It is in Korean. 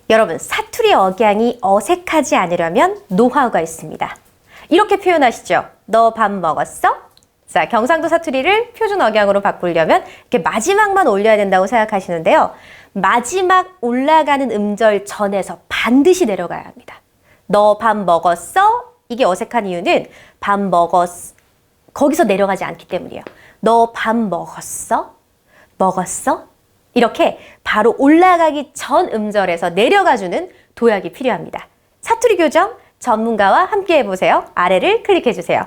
여러분, 사투리 억양이 어색하지 않으려면 노하우가 있습니다. 이렇게 표현하시죠. 너 밥 먹었어? 자, 경상도 사투리를 표준 억양으로 바꾸려면 이렇게 마지막만 올려야 된다고 생각하시는데요. 마지막 올라가는 음절 전에서 반드시 내려가야 합니다. 너 밥 먹었어? 이게 어색한 이유는 밥 먹었어. 거기서 내려가지 않기 때문이에요. 너 밥 먹었어? 먹었어? 이렇게 바로 올라가기 전 음절에서 내려가주는 도약이 필요합니다. 사투리 교정 전문가와 함께 해보세요. 아래를 클릭해주세요.